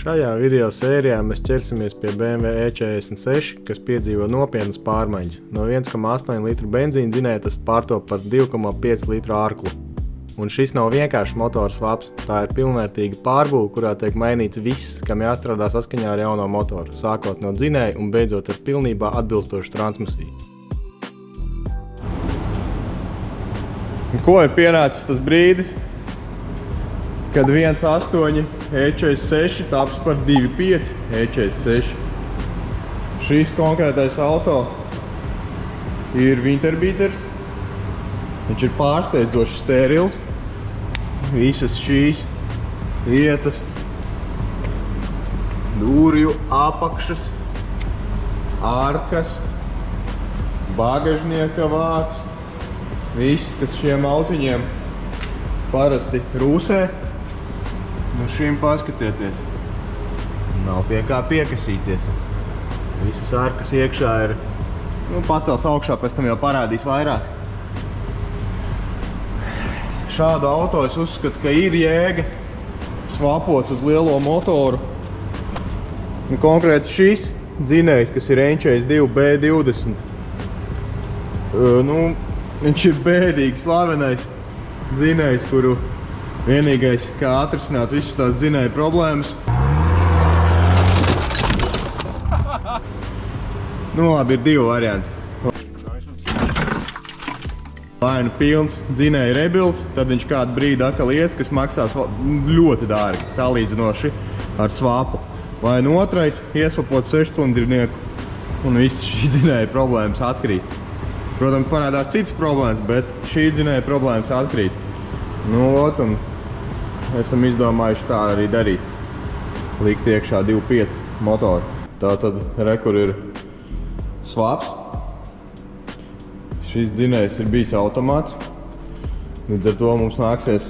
Šajā video sērijā mēs ķersimies pie BMW E46, kas piedzīvo nopietnas pārmaiņas. No 1,8 litru benzīna dzinēja tas pārtop par 2,5 litru ārklu. Un šis nav vienkārši motors swaps, tā ir pilnvērtīga pārbūve, kurā tiek mainīts viss, kam jāstrādā saskaņā ar jauno motoru, sākot no dzinēja un beidzot ar pilnībā atbilstošu transmisiju. Un ko ir pienācis tas brīdis, kad 1.8 E46 taps par 2.5 E46. Šīs konkrētais auto ir Winterbeaters. Viņš ir pārsteidzoši sterils. Visas šīs vietas, durvju apakšas, ārkas, bagažnieka vāks. Viss, kas šiem autiņiem parasti rūsē. Nu šim paskatieties. Nav pie kā piekasīties. Visas ārkas iekšā ir, pacels augšā, pēc tam jau parādīs vairāk. Šādu auto es uzskatu, ka ir jēga svapot uz lielo motoru. Un konkrēti šis dzinējs, kas ir N42 B20. Viņš ir bēdīgi slavenais dzinējs, kuru vienīgais, kā atrisināt visas tās dzinēja problēmas. Labi, ir divi varianti. Vai nu pilns dzinēja rebilds, tad viņš kādu brīdi atkal ies, kas maksās ļoti dārgi, salīdzinoši ar swapu. Vai nu otrais, iesvapot 6-cilindrnieku un viss šī dzinēja problēmas atkrīt. Protams, parādās citas problēmas, bet šī dzinēja problēmas atkrīt. Un esam izdomājuši tā arī darīt. Likt iekšā 2.5 motoru. Tātad rekur ir swaps. Šis dzinējs ir bijis automāts. Līdz ar to mums nāksies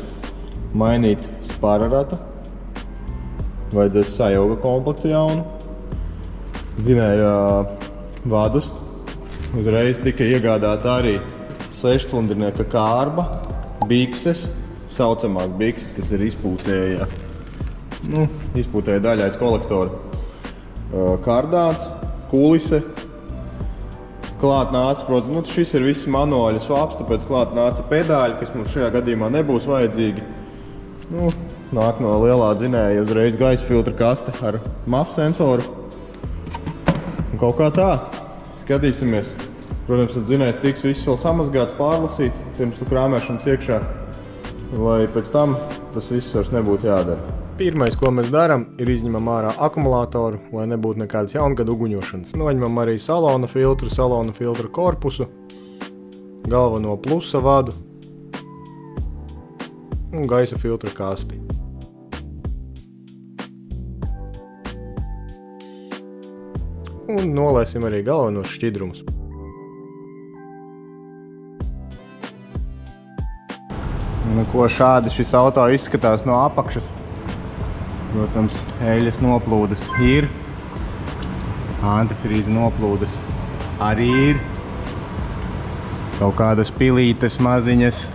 mainīt spāraratu. Vajadzēs sajauga komplektu jaunu. Dzinēja vadus. Uzreiz tika iegādāta arī 6-cilindrnieka kārba, bikses, saucamās bikses, kas ir izpūtēja, izpūtēja daļais kolektora. Kardāns, kulise. Klāt nāca, protams, šis ir viss manuāļu swaps, tāpēc klāt nāca pedāļi, kas mums šajā gadījumā nebūs vajadzīgi. Nāk no lielā dzinēja uzreiz gaisa filtra kaste ar MAF sensoru. Un kaut kā tā. Skatīsimies. Protams, tas dzinējs tiks viss vēl samazgāts, pārlasīts, pirms tu krāmēšanas iekšā, lai pēc tam tas viss vairs nebūtu jādara. Pirmais, ko mēs darām, ir izņemam ārā akumulātoru, lai nebūtu nekādas jaungada uguņošanas. Noņemam arī salona filtru korpusu, galveno plusa vadu un gaisa filtra kasti. Un nolaisim arī galvenos šķidrumus. Ko šādi šis auto izskatās no apakšas. Protams, eļas noplūdes ir, antifrīza noplūdes arī ir, kaut kādas pilītes maziņas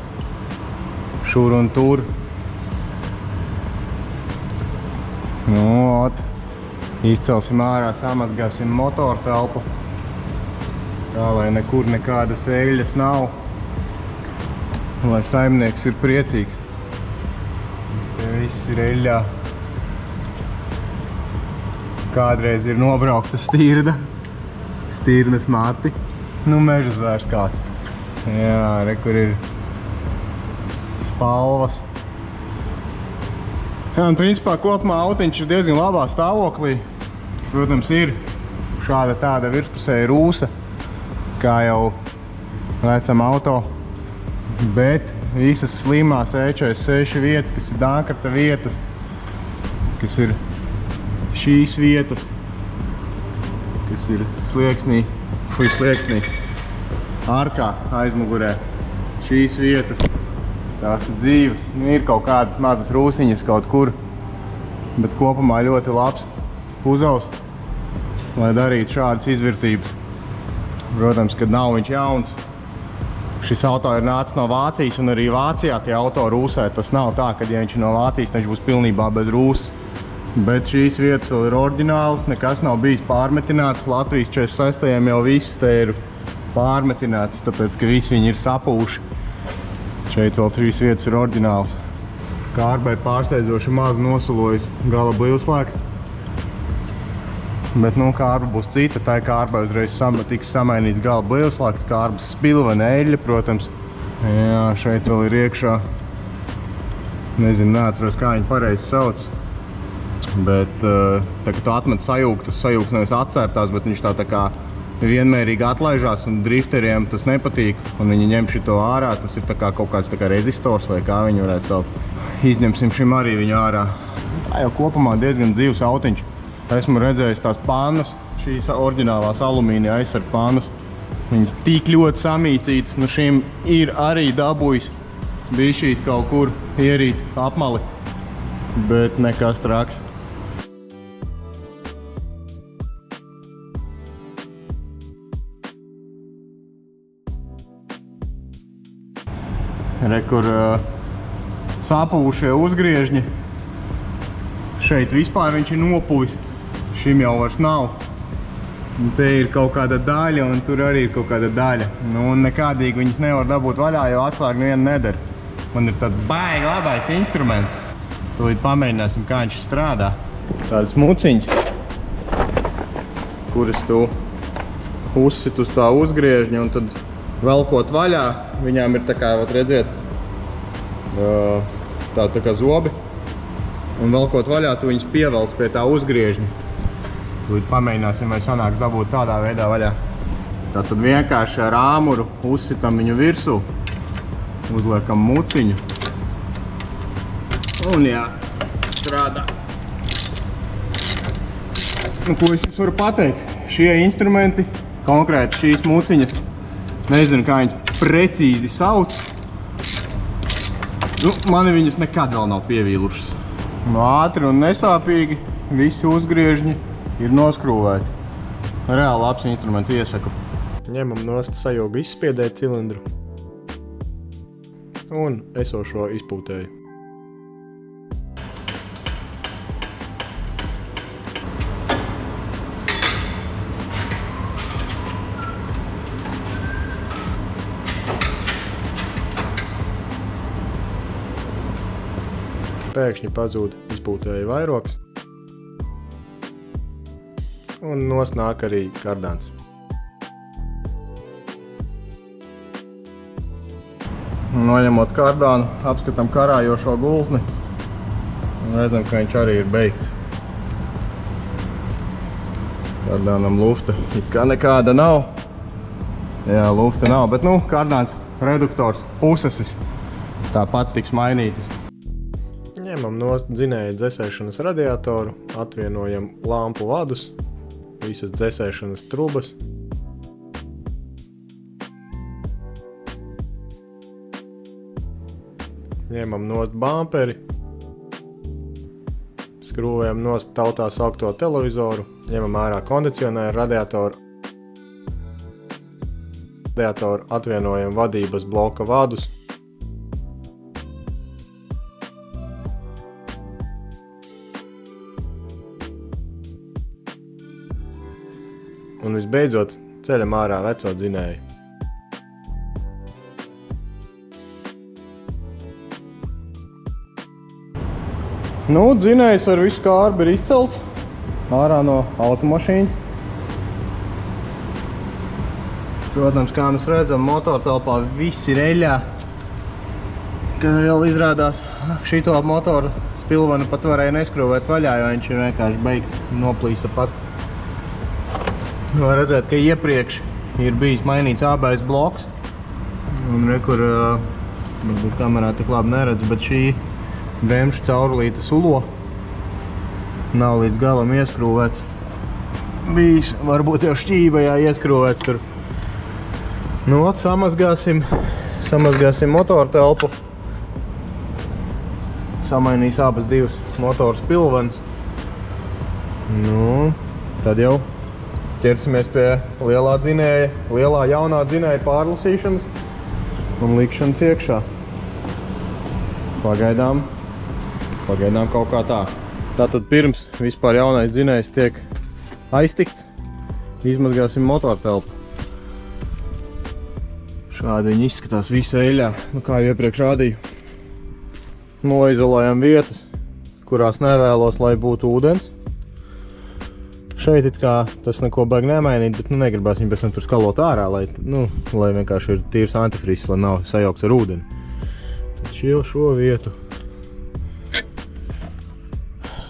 šur un tur. Izcelsim ārā, samazgāsim motoru telpu, tā lai nekur nekādas eļas nav, lai saimnieks ir priecīgs. Te viss ir eļļā. Kādreiz ir nobraukta stirnas mati. Meža zvērs kāds. Jā, rekur ir spalvas. Jā, un principā kopumā autiņš ir diezgan labā stāvoklī. Protams, ir šāda tāda virspusēja rūsa, kā jau vecam auto. Bet visas slimās E46 vietas, kas ir dankarta vietas, kas ir šīs vietas, kas ir slieksnī, ārkā aizmugurē, šīs vietas, tās ir dzīves. Ir kaut kādas mazas rūsiņas kaut kur, bet kopumā ļoti labs puzavs, lai darītu šādas izvirtības. Protams, kad nav viņš jauns. Šis auto ir nācis no Vācijas, un arī Vācijā tie auto rūsē. Tas nav tā, ka ja viņš ir no Vācijas, tad viņš būs pilnībā bez rūsas. Bet šīs vietas vēl ir oriģināls, nekas nav bijis pārmetināts. Latvijas 46. jau viss te ir pārmetināts, tāpēc, ka visi viņi ir sapūši. Šeit vēl 3 vietas ir oriģināls. Kārbai pārsteidzoši maz nosulojas gala blīvslēgs. Bet, kārba būs cita. Tā kārbai uzreiz tiks samainīts gala blīvslēgs. Kārbas spilvena eļļa, protams. Jā, šeit vēl ir iekšā. Nezinu, neatceros, kā viņi pareizi sauc. Bet, tā, kad tu atmet sajūgt, tas sajūgs nevis atcērtās, bet viņš tā kā vienmērīgi atlaižās, un drifteriem tas nepatīk, un viņi ņem šito ārā. Tas ir tā kā kaut kāds tā kā rezistors, vai kā viņi varētu saukt. Izņemsim šim arī viņu ārā. Tā jau kopumā diezgan dzīvs autiņš. Esmu redzējis tās pannas, šīs oriģinālās alumīnija aizsarga pannas. Viņas tik ļoti samīcītas, nu šim ir arī dabūjis bišķīt kaut kur ierīt apmali, bet nekas traks. Re, kur sapūšie uzgriežņi. Šeit vispār viņš ir nopuvis. Šim jau vairs nav. Te ir kaut kāda daļa, un tur arī ir kaut kāda daļa. Nu, un nekādīgi viņas nevar dabūt vaļā, jo atslēga neviena nedara. Man ir tāds baigi labais instruments. Tūlīt pamēģināsim, kā viņš strādā. Tāds muciņš, kuras tu uzsit uz tā uzgriežņa, un tad velkot vaļā, viņām ir tā kā, redziet, tā kā zobi. Un velkot vaļā, tu viņus pievelc pie tā uzgriežņa. Tūlīt pamēģināsim, vai sanāks dabūt tādā veidā vaļā. Tātad vienkārši ar āmuru uzsitam viņu virsū, uzliekam muciņu. Un jā, strādā. Nu, ko es jums varu pateikt? Šie instrumenti, konkrēti šīs muciņas, nezinu, kā viņas precīzi sauc. Nu, mani viņas nekad vēl nav pievīlušas. Ātri un nesāpīgi, visi uzgriežņi ir noskrūvēti. Reāli labs instruments, iesaku. Ņemam nost sajūgu izspiedēt cilindru un esošo izpūtēju. Pēkšņi pazūd izpūtēja vairogs. Un nost nāk arī kardāns. Noņemot kardānu, apskatām karājošo gultni. Un redzam, ka viņš arī ir beigts. Kardānam lufta it kā nekāda nav. Jā, lufta nav, bet kardāns reduktors pusesis tāpat tiks mainītas. Ņemam nost dzinēja dzesēšanas radiatoru, atvienojam lampu vadus, visas dzesēšanas trubas. Ņemam nost bamperi, skrūvējam nost tautā saukto televizoru, ņemam ārā kondicionēru radiatoru, atvienojam vadības bloka vadus. Un visbeidzot, ceļam ārā veco dzinēju. Dzinējs ar visu kārbu ir izcelts ārā no automašīnas. Protams, kā mēs redzam, motortelpā viss ir eļļā. Kad jau izrādās, šito motoru spilvenu pat varēja neskrūvēt vaļā, jo viņš ir vienkārši beigts, noplīsa pats. Var redzēt, ka iepriekš ir bijis mainīts ABS bloks. Un kur, varbūt kamerā tik labi neredz, bet šī bremšu caurulīte sulo. Nav līdz galam ieskrūvēts. Bijis, varbūt jau šķībajā ieskrūvēts tur. Samazgāsim motoru telpu. Samainīs abas divas motoru spilvenes. Tad jau ķersimies pie lielā jaunā dzinēja pārlasīšanas un likšanas iekšā. Pagaidām kaut kā tā. Tātad pirms vispār jaunais dzinējs tiek aiztikts, izmazgāsim motortelpu. Šādi viņi izskatās visi eļļā, kā jau iepriekš rādīju. Noizolējam vietas, kurās nevēlos, lai būtu ūdens. Šeit it kā tas neko baigi nemainīt, bet negribās viņu pēc tam tur skalot ārā, lai vienkārši ir tīrs antifrīzs, lai nav sajauks ar ūdeni. Tad šo vietu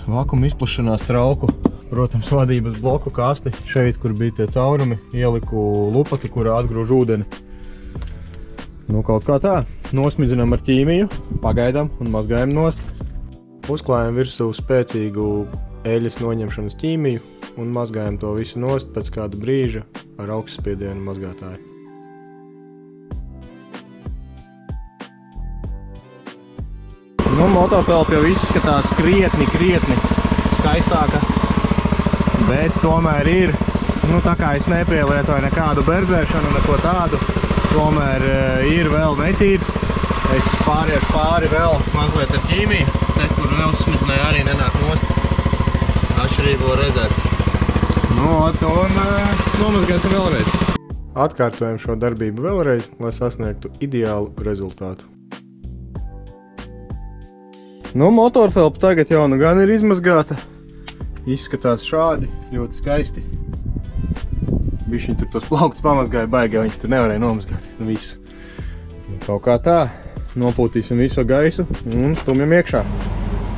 vakuma izplašanās trauku, protams, vadības bloku kasti. Šeit, kur bija tie caurumi, ieliku lupatu, kurā atgrūž ūdeni. Kaut kā tā. Nosmidzinām ar ķīmiju, pagaidām un mazgājam nost. Uzklājam virsū spēcīgu eļļas noņemšanas ķīmiju un mazgājam to visu nost pēc kāda brīža ar augstspiedienu mazgātāju. Motortelpa jau izskatās krietni skaistāka, bet tomēr ir, tā kā es nepielietoju nekādu berzēšanu, neko tādu, tomēr ir vēl netīrs. Es pāriešu pāri vēl mazliet ar ķīmiju, te, kur neuzsmidzināju, arī nenāk nost. Atšķirību var redzēt. Un nomazgāsim vēlreiz. Atkārtojam šo darbību vēlreiz, lai sasniegtu ideālu rezultātu. Motortelpa tagad jau gan ir izmazgāta. Izskatās šādi, ļoti skaisti. Bišķiņ tur tos plauktus pamazgāja baigi, jo viņas tur nevarēja nomazgāt. Visu. Kaut kā tā. Nopūtīsim visu gaisu un stumjam iekšā.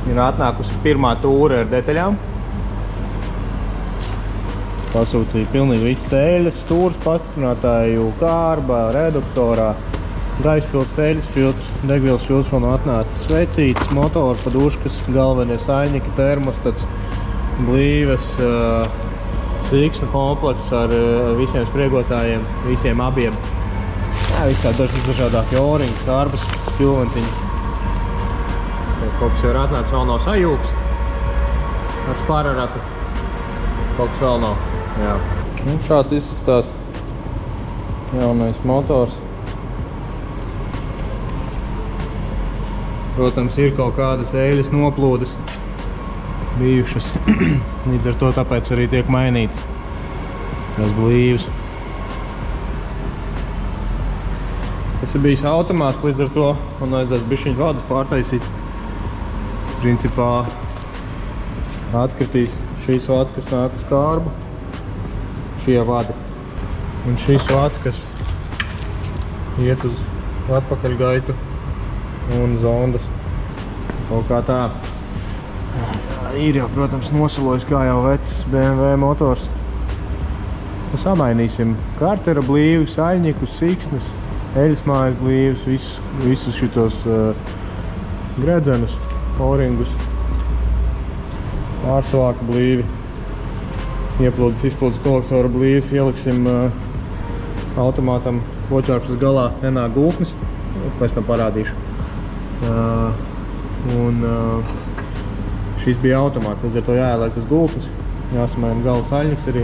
Ir atnākusi pirmā tūre ar detaļām. Pasūtīja pilnīgi visas eļļas, stūras pastiprinātāju, kārba, reduktorā. Gaisa filtrs, eļļas filtrs, degvielas filtrs vēl nav atnācis, svecītes, motora paduškas, galvenie saļņiki, termostats, blīves, sīksnu komplekts ar visiem spriegotājiem, visiem abiem. Visādi dažādākie oriņi, kārbas, spilventiņi. Kaut kas jau ir atnācis, vēl nav sajūgs. Ar spāraratu. Kaut kas vēl nav. Jā. Šāds izskatās jaunais motors. Protams, ir kaut kādas eļļas noplūdes bijušas. Līdz ar to tāpēc arī tiek mainīts tās blīves. Tas ir bijis automāts, līdz ar to man vajadzēs bišķiņ vadus pārtaisīt. Principā atkritīs šīs vāds, kas nāk uz kārbu, šie vadi. Un šīs vāds, kas iet uz atpakaļgaitu un zondas. Kaut kā tā. Ir jau, protams, nosulojis kā jau vecs BMW motors. Samainīsim kartera blīvi, saļņikus, siksnes, eļļas mājas blīvis, visus šitos gredzenus, oringus, ārstvāku blīvi, ieplūdes, izplūdes kolektora blīvis, ieliksim automātam loķārpsas galā nenāk gultnes, pēc tam parādīšu. Šis bija automāts, līdz ar to jāieliek uz gultnes, jāsamaina gala saļņiks arī.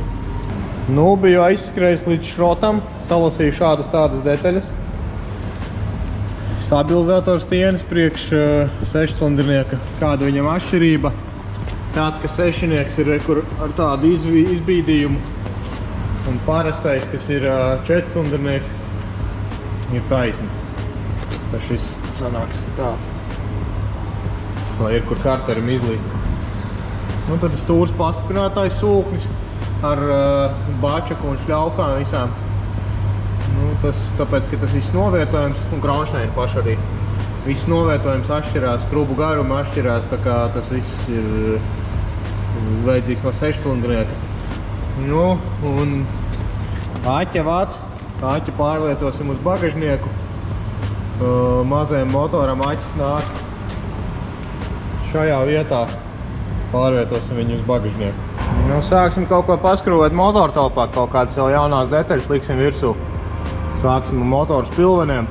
Biju aizskrējis līdz šrotam, salasīju šādas tādas detaļas. Stabilizators stienis priekš 6-cilindrinieka, kāda viņam atšķirība. Tāds, ka 6-nieks ir kur ar tādu izbīdījumu, un parastais, kas ir 4-cilindrinieks, ir taisns. Tā šis sanāks tāds, lai ir kur karterim izlīst. Tad stūrs pastiprinātājs sūknis ar bačaku un šļaukām visām. Tas tāpēc, ka tas viss novietojums, un Kronšteina paši arī, viss novietojums atšķirās, trubu garuma atšķirās, tā kā tas viss ir vajadzīgs no 6-cilindrinieka. Un āķa vāc, āķa pārlietosim uz bagažnieku. Mazajam motoram āķis nāk. Šajā vietā pārvietosim viņu uz bagažnieku. Sāksim kaut ko paskrūvēt motortelpā, kaut kādas vēl jaunās detaļas liksim virsū. Sāksim ar motoru spilveniem,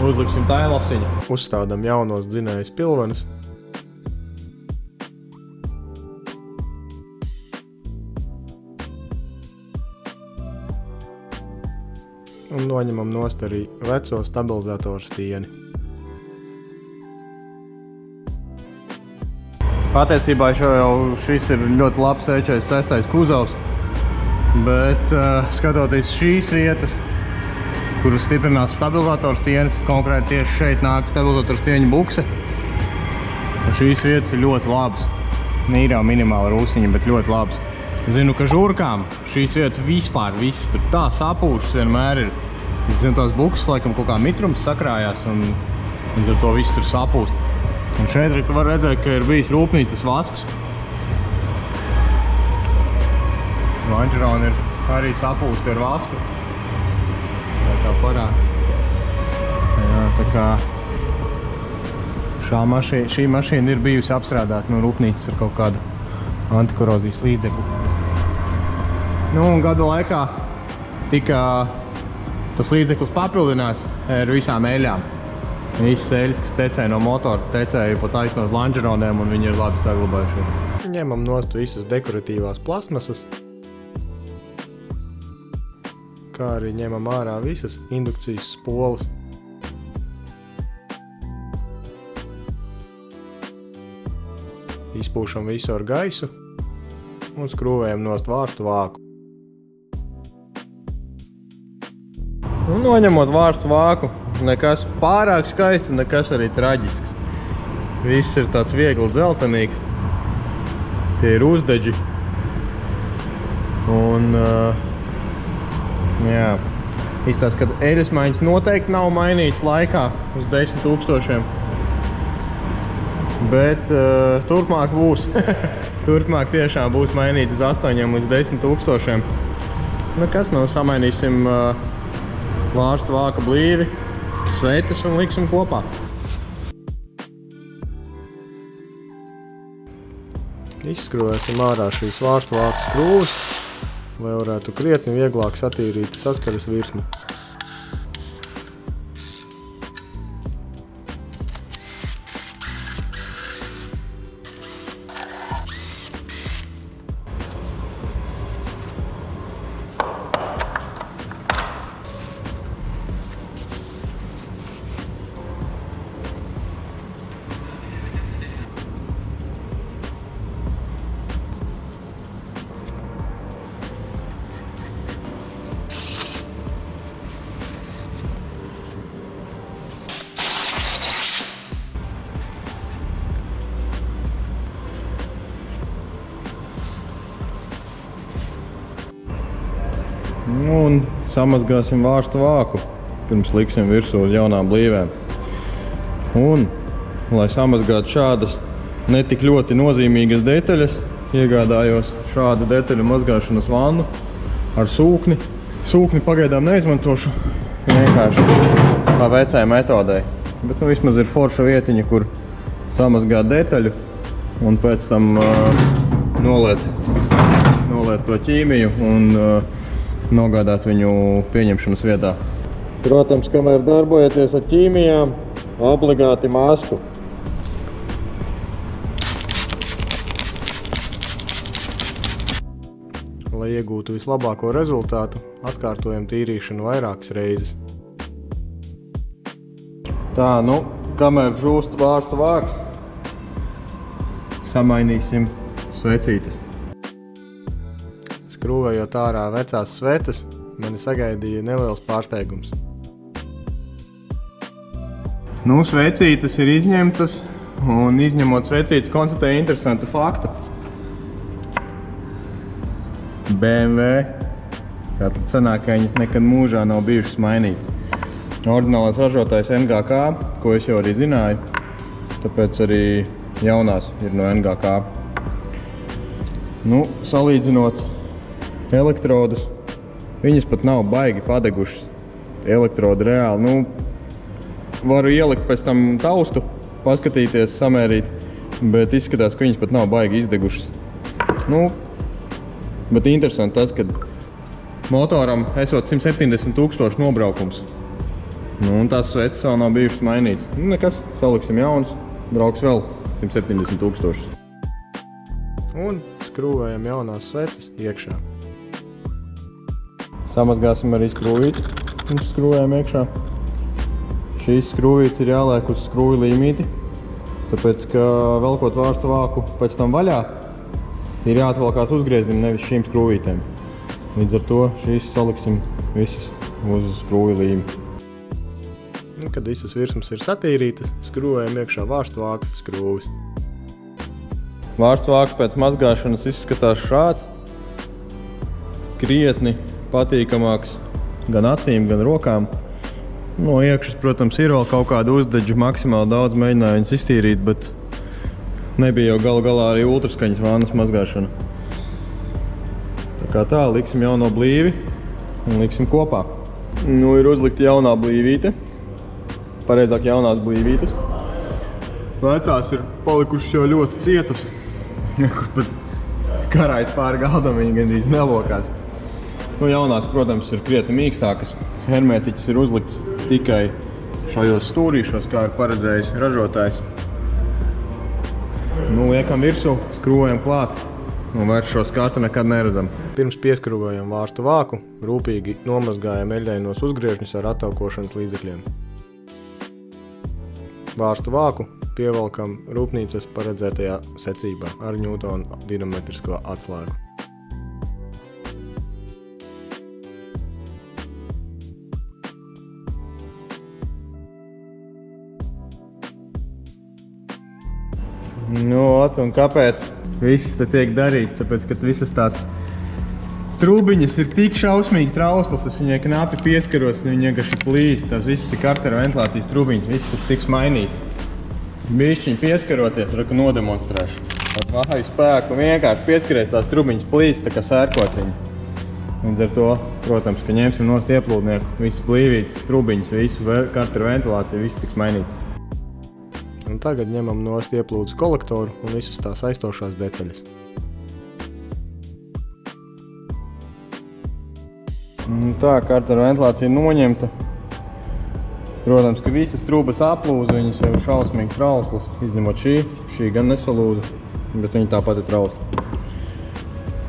uzliksim tailapsiņu. Uzstādam jaunos dzinējus spilvenus. Un noņemam nost arī veco stabilizatoru stieni. Patiesībā šis ir ļoti labs E46 kuzovs, bet skatoties šīs vietas, kuras stiprinās stabilizators tienis, konkrēti tieši šeit nāk stabilizators tieņa bukse, šīs vietas ir ļoti labas. Nīrā minimāla rūsiņa, bet ļoti labas. Zinu, ka žurkām šīs vietas vispār visas tur tā sapūšas vienmēr ir. Es zinu, tās bukses laikam kaut kā mitrums sakrājās un līdz ar to viss tur sapūst. Un šeit var redzēt, ka ir bijis rūpnīcas vasks. Lanžeroni ir arī sapūsti ar vasku. Tā parāda. Jā, tā kā šī mašīna ir bijusi apstrādāta no rūpnīcas ar kaut kādu antikorozijas līdzekli. Nu, un gada laikā tika tas līdzeklis papildināts ar visām eļļām. Visas eļļas, kas tecēja no motora, tecēja pa taisno uz lanžeroniem un viņi ir labi saglabājušies. Ņemam nost visas dekoratīvās plasmasas, kā arī ņemam ārā visas indukcijas spoles. Izpūšam visu ar gaisu un skrūvējam nost vārstu vāku. Un noņemot vārstu vāku, nekas pārāk skaists un nekas arī traģisks. Viss ir tāds viegli dzeltenīgs. Tie ir uzdeģi. Un, jā, izstāst, ka eļas maiņas noteikti nav mainīts laikā uz 10 000. Bet turpmāk būs. Turpmāk tiešām būs mainīts uz 8 līdz 10 000. Nu, kas nav, samainīsim vārstu vāka blīvi, sveitas un liksim kopā. Izskrūvēsim ārā šīs vārstu vāka skrūves, lai varētu krietni vieglāk satīrīt saskares virsmu. Un samazgāsim vārstu vāku, pirms liksim virsū uz jaunām blīvēm. Un, lai samazgātu šādas netik ļoti nozīmīgas detaļas, iegādājos šādu detaļu mazgāšanas vannu ar sūkni. Sūkni pagaidām neizmantošu, vienkārši tā vecai metodei. Bet nu vismaz ir forša vietiņa, kur samazgāt detaļu un pēc tam noliet to ķīmiju un nogādāt viņu pieņemšanas vietā. Protams, kamēr darbojaties ar ķīmijām, obligāti masku. Lai iegūtu vislabāko rezultātu, atkārtojam tīrīšanu vairākas reizes. Tā, nu, kamēr žūst vārstu vāks, samainīsim svecītes. Skrūvējot ārā vecās sveces, mani sagaidīja neliels pārsteigums. Nu, svecītes ir izņemtas, un izņemot svecītes konstatēju interesantu faktu. BMW, tātad sanāk, ka viņas nekad mūžā nav bijušas mainītas. Oriģinālais ražotājs NGK, ko es jau arī zināju, tāpēc arī jaunās ir no NGK. Nu, salīdzinot elektrodus, viņas pat nav baigi padegušas. Elektrodi reāli, nu, varu ielikt pēc tam taustu, paskatīties, samērīt, bet izskatās, ka viņas pat nav baigi izdegušas. Nu, bet interesanti tas, ka motoram esot 170 000 nobraukums. Nu, un tās sveces vēl nav bijušas mainītas. Nu, nekas, saliksim jaunas, brauks vēl 170 000. Un skrūvējam jaunās sveces iekšā. Samazgāsim arī skrūvīti un skrūvējam iekšā. Šīs skrūvītes ir jāliek uz skrūvi līmīti. Tāpēc, ka velkot vārstu vāku pēc tam vaļā, ir jāatvelkās uzgrieznim, nevis šīm skrūvītēm. Līdz ar to šīs saliksim visas uz skrūvju līmi. Kad visas virsmas ir satīrītas, skrūvējam iekšā vārstu vāku skrūvis. Vārstu vāks pēc mazgāšanas izskatās šāds. Krietni patīkamāks gan acīm, gan rokām. No iekšas, protams, ir vēl kaut kāda uzdeģa, maksimāli daudz mēģināja viņas iztīrīt, bet nebija jau galā arī ultraskaņas vānas mazgāšana. Tā kā tā, liksim jauno blīvi un liksim kopā. Nu, ir uzlikta jaunā blīvīte, pareizāk jaunās blīvītes. Vecās ir palikušas jau ļoti cietas, kur pat karājas pāri galdam, viņi gandrīz nelokās. Nu, jaunās, protams, ir krietni mīkstākas. Hermētiķis ir uzlikts tikai šajos stūrīšos, kā ir paredzējis ražotājs. Nu, liekam virsū, skrūvējam klāt un vairs šo skatu nekad neredzam. Pirms pieskrūvējam vārstu vāku, rūpīgi nomazgājam eļļainos uzgriežņus ar ataukošanas līdzekļiem. Vārstu vāku pievelkam rūpnīcas paredzētajā secībā ar ņūtonu dinametrisko atslēgu. Nu, un kāpēc viss te tiek darīts? Tāpēc, ka visas tās trubiņas ir tik šausmīgi trauslas, es viņai knapi pieskaros, viņa vienkārši plīst. Tās visas ir Cartera ventilācijas trubiņas, viss tas tiks mainīts. Bišķiņ pieskaroties, raku nodemonstrēšu. Ar māju spēku vienkārši pieskarēs tās trubiņas plīst, tā kā sērkociņi. Līdz ar to, protams, ka ņemsim nost ieplūdnieku, visas blīvītes, trubiņas, visu Cartera ventilāciju, viss tiks mainīts. Un tagad ņemam nost ieplūdes kolektoru un visas tās aizstošās detaļas. Tā, Cartera ventilācija noņemta. Protams, ka visas trūbas aplūza, viņas jau ir šausmīgi trauslas, izņemot šī gan nesalūza, bet viņa tāpat ir trausla.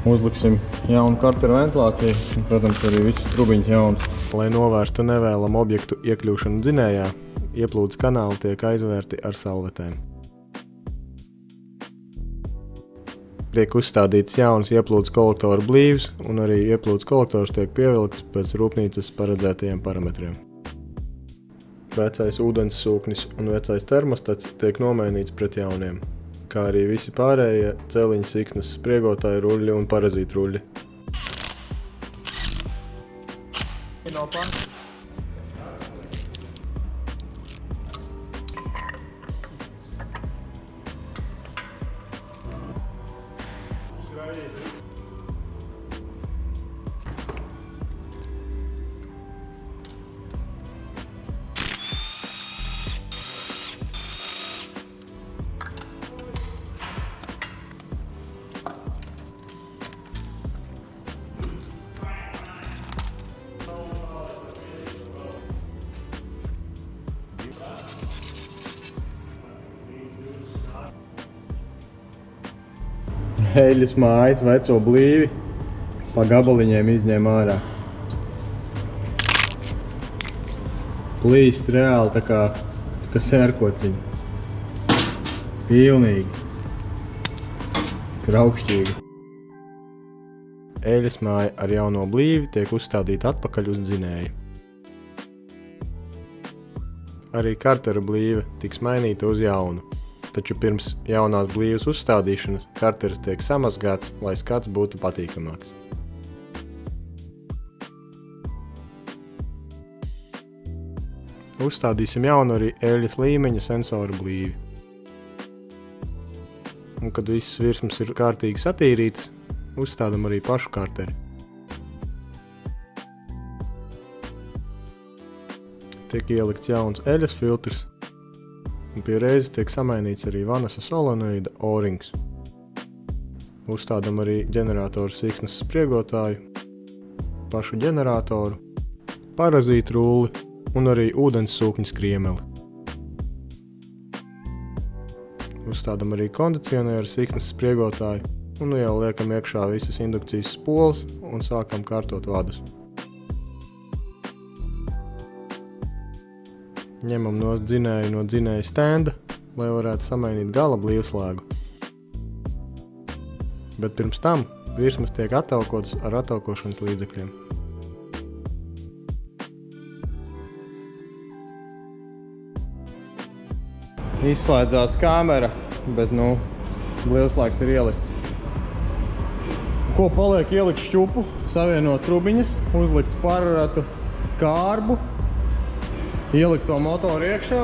Uzliksim jaunu Cartera ventilāciju, un, protams, arī visas trubiņas jaunas. Lai novērstu nevēlamu objektu iekļūšanu dzinējā, ieplūdes kanāli tiek aizvērti ar salvetēm. Tiek uzstādīts jauns ieplūdes kolektoru blīvs, un arī ieplūdes kolektors tiek pievilkts pēc rūpnīcas paredzētajiem parametriem. Vecais ūdens sūknis un vecais termostats tiek nomainīts pret jauniem, kā arī visi pārējie celiņa siksnas spriegotāju ruļļi un parazītu ruļļi. Eļļas mājas veco blīvi pa gabaliņiem izņēma ārā. Plīst reāli tā kā sērkociņi. Pilnīgi. Kraukšķīgi. Eļļas māja ar jauno blīvi tiek uzstādīta atpakaļ uz dzinēju. Arī Cartera blīve tiks mainīta uz jaunu. Taču pirms jaunās blīvas uzstādīšanas Carteras tiek samazgāts, lai skats būtu patīkamāks. Uzstādīsim jaunu arī eļļas līmeņa sensoru blīvi. Un, kad visas virsmas ir kārtīgi satīrītas, uzstādam arī pašu Carteru. Tiek ielikts jauns eļļas filtrs, un pie reizes tiek samainīts arī vanasa solenoīda O-rings. Uzstādam arī ģeneratoru siksnas spriegotāju, pašu ģeneratoru, parazītu rulli un arī ūdens sūkņu skriemeli. Uzstādam arī kondicionēru siksnas spriegotāju un nu jau liekam iekšā visas indukcijas spoles un sākam kārtot vadus. Ņemam nost dzinēju no dzinēja stenda lai varētu samainīt gala blīvslāgu. Bet pirms tam virsmas tiek attaukotas ar attaukošanas līdzekļiem. Izslēdzās kamera, bet, blīvslāgs ir ielikts. Ko paliek? Ielikt šķupu, savienot trubiņas, uzlikt spārratu kārbu, ielikt to motoru iekšā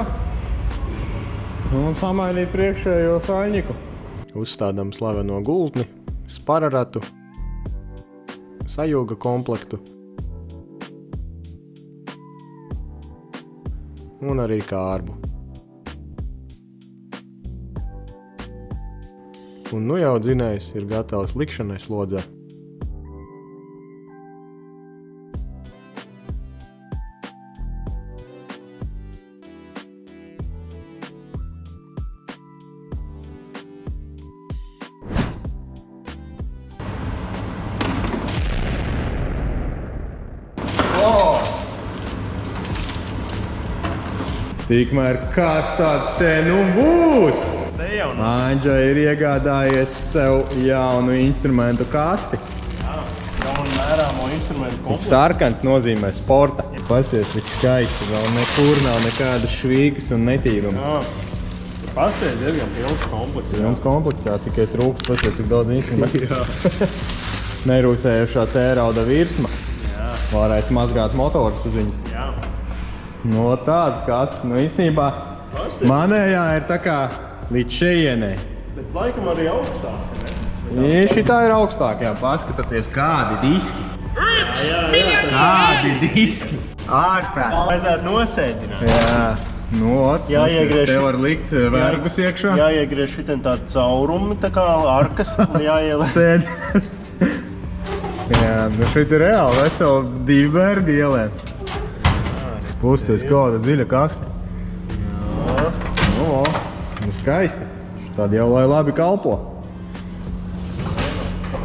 un samainīt priekšējo saļņiku. Uzstādām slaveno gultni, spārratu, sajūga komplektu un arī kārbu. Un nu jau dzinējs ir gatavs likšanai slodzē. Tikmēr kas tad te būs? Andža ir iegādājies sev jaunu instrumentu kasti. Jaunu mērāmo instrumentu komplektu. Sarkans nozīmē sporta. Pasies, cik skaisti, vēl nekur nav nekādas švīgas un netīruma. Pasties diezgan pilns komplekts. Pilns komplekts, tikai trūkst, pasies, cik daudz instrumentu. Nerūsējušā tērauda virsma. Varēs mazgāt motors uz viņas. Jā. Tāds kasti. Īstenībā manējā ir tā kā līdz šejienei. Bet laikam arī augstāk, ne? Šitā ir augstāk, paskatieties, kādi diski. Jā. Kādi diski. Ārprāt. Vajadzētu nosēdināt. Jā. Jāiegriež. Te var likt vergus iekšā. Jāiegriež šitien tādi caurumi, tā kā arkas, jāieliek. Sēd. Jā, šeit ir reāli veseli 2 vergi ielēm. Pusties kāda dziļa kaste. Skaisti. Tādi jau lai labi kalpo.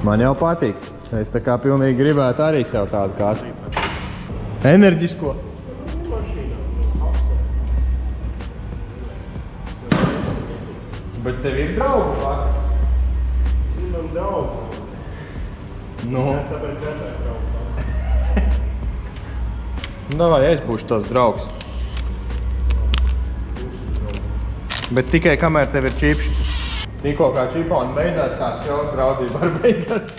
Man jau patīk. Es tā kā pilnīgi gribētu arī sev tādu kasti. Enerģisko. Bet tev ir draugu vakar? Zinām draugu. Tāpēc redzēt draugu. Davai, es būšu tās draugs. Bet tikai kamēr tev ir čipši. Tikko kā čiponi beidzās, tāds jau draudzība var beidzās.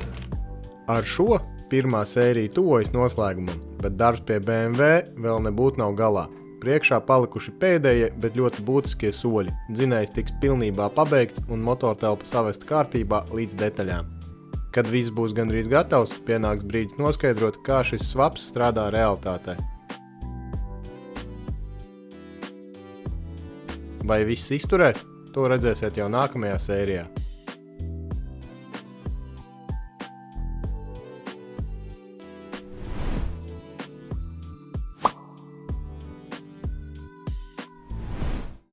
Ar šo pirmā sērija tuvojas noslēgumam, bet darbs pie BMW vēl nebūtu nav galā. Priekšā palikuši pēdējie, bet ļoti būtiskie soļi. Dzinējs tiks pilnībā pabeigts un motortelpa savest kārtībā līdz detaļām. Kad viss būs gandrīz gatavs, pienāks brīdis noskaidrot, kā šis svaps strādā realitātē. Vai viss izturēs? To redzēsiet jau nākamajā sērijā.